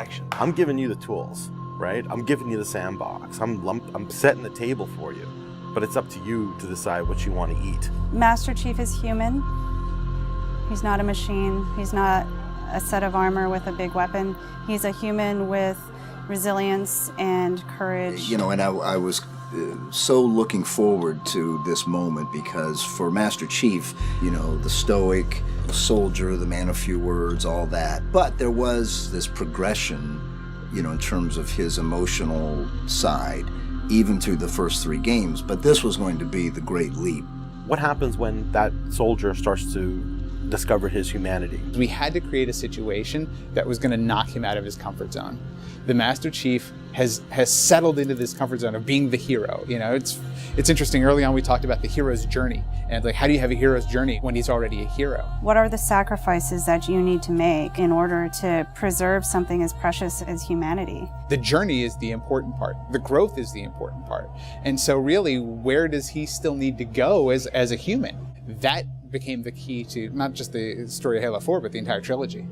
action. I'm giving you the tools, right? I'm giving you the sandbox. I'm setting the table for you, but it's up to you to decide what you want to eat. Master Chief is human. He's not a machine. He's not a set of armor with a big weapon. He's a human with resilience and courage. You know, and I was so looking forward to this moment because for Master Chief, you know, the stoic soldier, the man of few words, all that. But there was this progression, you know, in terms of his emotional side, even through the first 3 games. But this was going to be the great leap. What happens when that soldier starts to discover his humanity? We had to create a situation that was going to knock him out of his comfort zone. The Master Chief has settled into this comfort zone of being the hero. You know, it's interesting. Early on, we talked about the hero's journey, and like, how do you have a hero's journey when he's already a hero? What are the sacrifices that you need to make in order to preserve something as precious as humanity? The journey is the important part. The growth is the important part. And so really, where does he still need to go as a human? That became the key to not just the story of Halo 4, but the entire trilogy.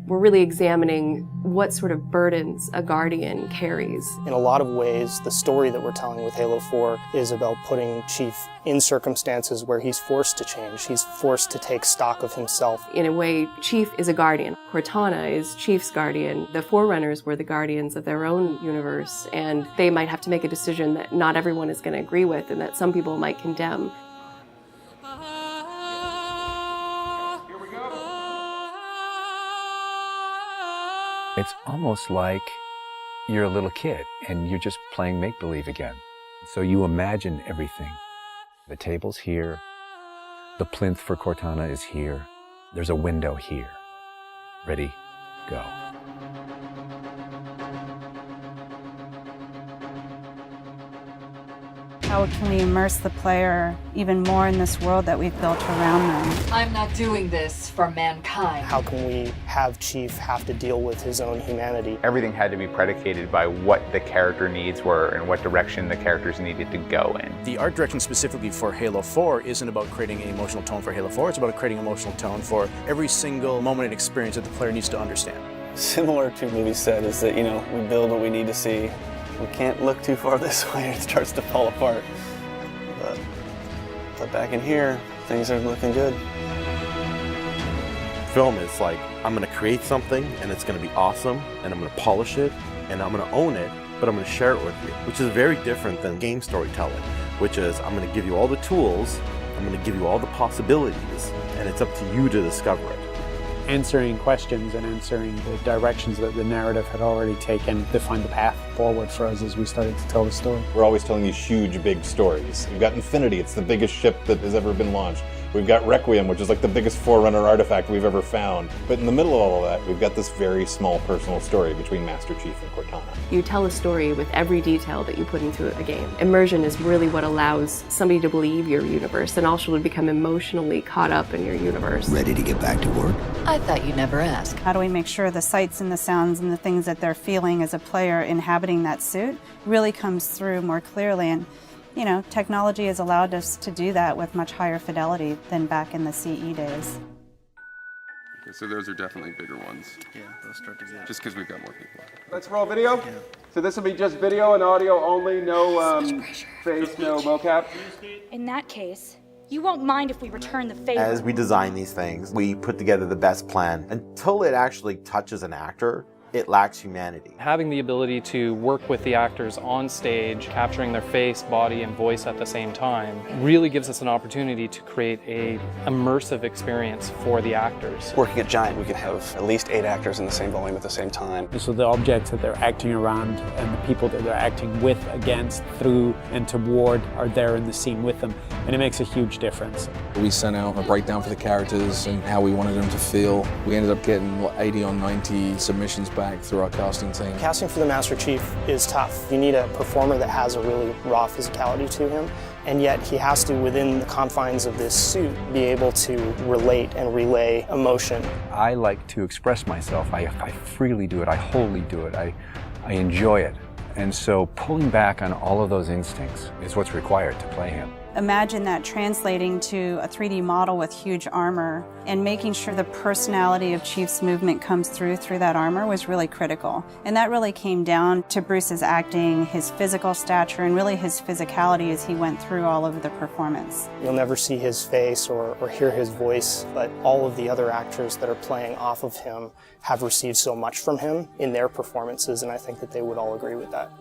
We're really examining what sort of burdens a Guardian carries. In a lot of ways, the story that we're telling with Halo 4 is about putting Chief in circumstances where he's forced to change. He's forced to take stock of himself. In a way, Chief is a Guardian. Cortana is Chief's Guardian. The Forerunners were the Guardians of their own universe, and they might have to make a decision that not everyone is going to agree with and that some people might condemn. It's almost like you're a little kid and you're just playing make-believe again. So you imagine everything. The table's here. The plinth for Cortana is here. There's a window here. Ready, go. How can we immerse the player even more in this world that we've built around them? I'm not doing this for mankind. How can we have Chief have to deal with his own humanity? Everything had to be predicated by what the character needs were and what direction the characters needed to go in. The art direction specifically for Halo 4 isn't about creating an emotional tone for Halo 4, it's about creating an emotional tone for every single moment and experience that the player needs to understand. Similar to what we said is that, you know, we build what we need to see. We can't look too far this way, it starts to fall apart. But back in here, things are looking good. Film is like, I'm going to create something and it's going to be awesome and I'm going to polish it and I'm going to own it, but I'm going to share it with you, which is very different than game storytelling, which is I'm going to give you all the tools, I'm going to give you all the possibilities, and it's up to you to discover it. Answering questions and answering the directions that the narrative had already taken to find the path forward for us as we started to tell the story. We're always telling these huge, big stories. We've got Infinity, it's the biggest ship that has ever been launched. We've got Requiem, which is like the biggest Forerunner artifact we've ever found. But in the middle of all of that, we've got this very small personal story between Master Chief and Cortana. You tell a story with every detail that you put into a game. Immersion is really what allows somebody to believe your universe and also to become emotionally caught up in your universe. Ready to get back to work? I thought you'd never ask. How do we make sure the sights and the sounds and the things that they're feeling as a player inhabiting that suit really comes through more clearly? And you know, technology has allowed us to do that with much higher fidelity than back in the CE days. Okay, so those are definitely bigger ones. Yeah, those start to get. Just because we've got more people. Let's roll video. Yeah. So this will be just video and audio only, no face, no mocap. In that case, you won't mind if we return the favor. As we design these things, we put together the best plan. Until it actually touches an actor, it lacks humanity. Having the ability to work with the actors on stage, capturing their face, body, and voice at the same time, really gives us an opportunity to create an immersive experience for the actors. Working at Giant, we could have at least 8 actors in the same volume at the same time. And so the objects that they're acting around and the people that they're acting with, against, through, and toward are there in the scene with them. And it makes a huge difference. We sent out a breakdown for the characters and how we wanted them to feel. We ended up getting 80 or 90 submissions back through our casting team. Casting for the Master Chief is tough. You need a performer that has a really raw physicality to him, and yet he has to, within the confines of this suit, be able to relate and relay emotion. I like to express myself. I freely do it. I wholly do it. I enjoy it. And so pulling back on all of those instincts is what's required to play him. Imagine that translating to a 3D model with huge armor and making sure the personality of Chief's movement comes through that armor was really critical. And that really came down to Bruce's acting, his physical stature, and really his physicality as he went through all of the performance. You'll never see his face or hear his voice, but all of the other actors that are playing off of him have received so much from him in their performances, and I think that they would all agree with that.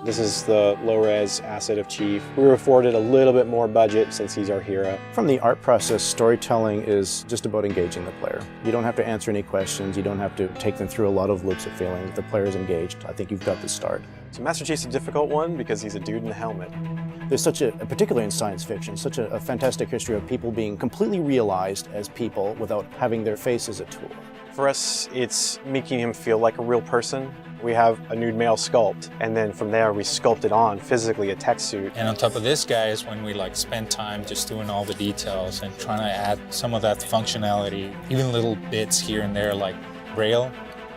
This is the low-res asset of Chief. We were afforded a little bit more budget since he's our hero. From the art process, storytelling is just about engaging the player. You don't have to answer any questions. You don't have to take them through a lot of loops of feeling. If the player's engaged, I think you've got the start. So Master Chief's a difficult one because he's a dude in a helmet. There's such a, particularly in science fiction, such a fantastic history of people being completely realized as people without having their face as a tool. For us, it's making him feel like a real person. We have a nude male sculpt, and then from there we sculpt it on physically, a tech suit. And on top of this, guys, when we spend time just doing all the details and trying to add some of that functionality, even little bits here and there like Braille,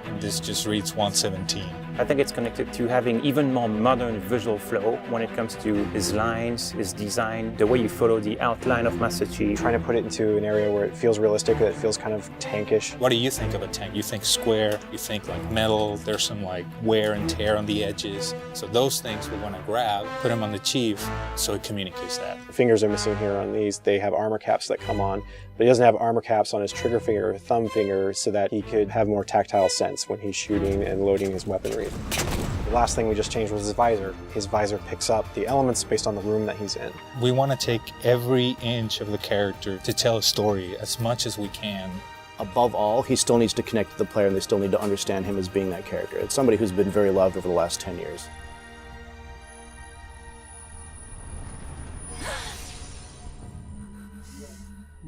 and this just reads 117. I think it's connected to having even more modern visual flow when it comes to his lines, his design, the way you follow the outline of Master Chief. Trying to put it into an area where it feels realistic, that it feels kind of tankish. What do you think of a tank? You think square, you think metal, there's some wear and tear on the edges. So those things we want to grab, put them on the Chief so it communicates that. The fingers are missing here on these. They have armor caps that come on, but he doesn't have armor caps on his trigger finger or thumb finger so that he could have more tactile sense when he's shooting and loading his weaponry. The last thing we just changed was his visor. His visor picks up the elements based on the room that he's in. We want to take every inch of the character to tell a story as much as we can. Above all, he still needs to connect to the player and they still need to understand him as being that character. It's somebody who's been very loved over the last 10 years.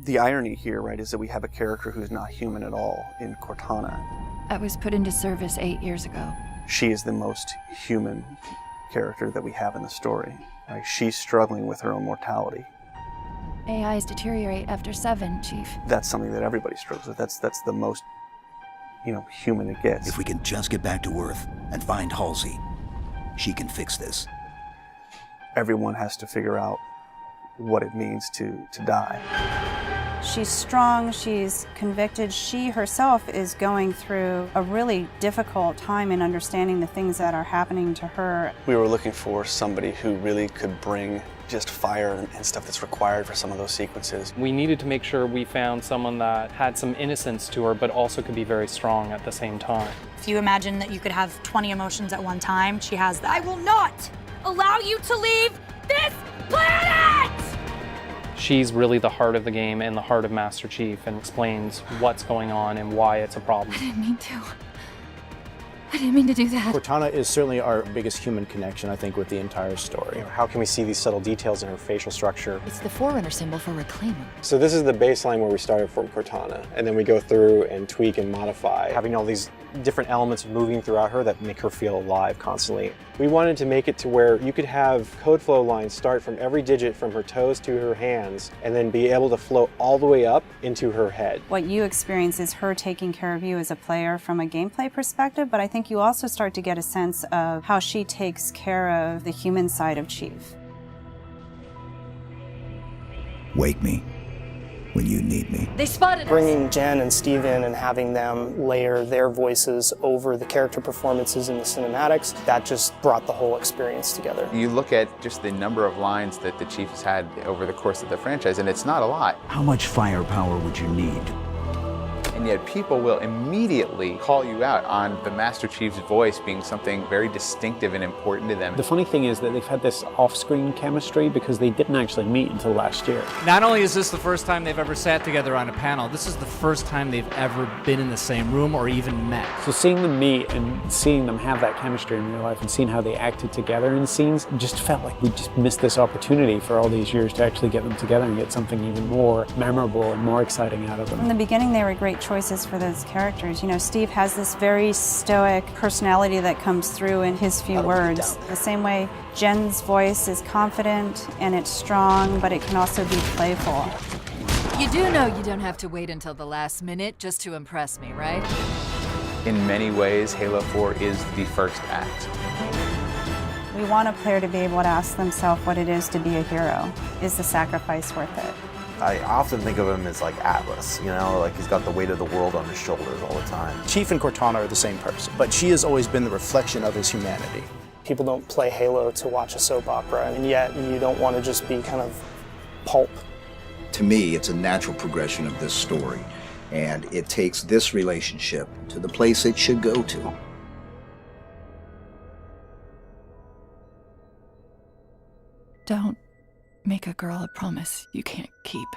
The irony here, right, is that we have a character who's not human at all in Cortana. I was put into service 8 years ago. She is the most human character that we have in the story. Right? She's struggling with her own mortality. AIs deteriorate after 7, Chief. That's something that everybody struggles with. That's the most, human it gets. If we can just get back to Earth and find Halsey, she can fix this. Everyone has to figure out what it means to die. She's strong, she's convicted. She herself is going through a really difficult time in understanding the things that are happening to her. We were looking for somebody who really could bring just fire and stuff that's required for some of those sequences. We needed to make sure we found someone that had some innocence to her, but also could be very strong at the same time. If you imagine that you could have 20 emotions at one time, she has that. I will not allow you to leave this planet! She's really the heart of the game and the heart of Master Chief and explains what's going on and why it's a problem. I didn't mean to. I didn't mean to do that. Cortana is certainly our biggest human connection, I think, with the entire story. How can we see these subtle details in her facial structure? It's the Forerunner symbol for reclaiming. So this is the baseline where we started from Cortana, and then we go through and tweak and modify, having all these different elements moving throughout her that make her feel alive constantly. We wanted to make it to where you could have code flow lines start from every digit from her toes to her hands, and then be able to flow all the way up into her head. What you experience is her taking care of you as a player from a gameplay perspective, but I think you also start to get a sense of how she takes care of the human side of Chief. Wake me when you need me. They spotted us. Bringing Jen and Steve in and having them layer their voices over the character performances in the cinematics, that just brought the whole experience together. You look at just the number of lines that the Chief has had over the course of the franchise, and it's not a lot. How much firepower would you need? And yet people will immediately call you out on the Master Chief's voice being something very distinctive and important to them. The funny thing is that they've had this off-screen chemistry because they didn't actually meet until last year. Not only is this the first time they've ever sat together on a panel, this is the first time they've ever been in the same room or even met. So seeing them meet and seeing them have that chemistry in real life and seeing how they acted together in scenes, just felt like we just missed this opportunity for all these years to actually get them together and get something even more memorable and more exciting out of them. In the beginning, they were great choices for those characters. Steve has this very stoic personality that comes through in his few words. The same way Jen's voice is confident and it's strong, but it can also be playful. You do know you don't have to wait until the last minute just to impress me, right? In many ways, Halo 4 is the first act. We want a player to be able to ask themselves what it is to be a hero. Is the sacrifice worth it? I often think of him as like Atlas, you know, like he's got the weight of the world on his shoulders all the time. Chief and Cortana are the same person, but she has always been the reflection of his humanity. People don't play Halo to watch a soap opera, and yet you don't want to just be kind of pulp. To me, it's a natural progression of this story, and it takes this relationship to the place it should go to. Don't make a girl a promise you can't keep.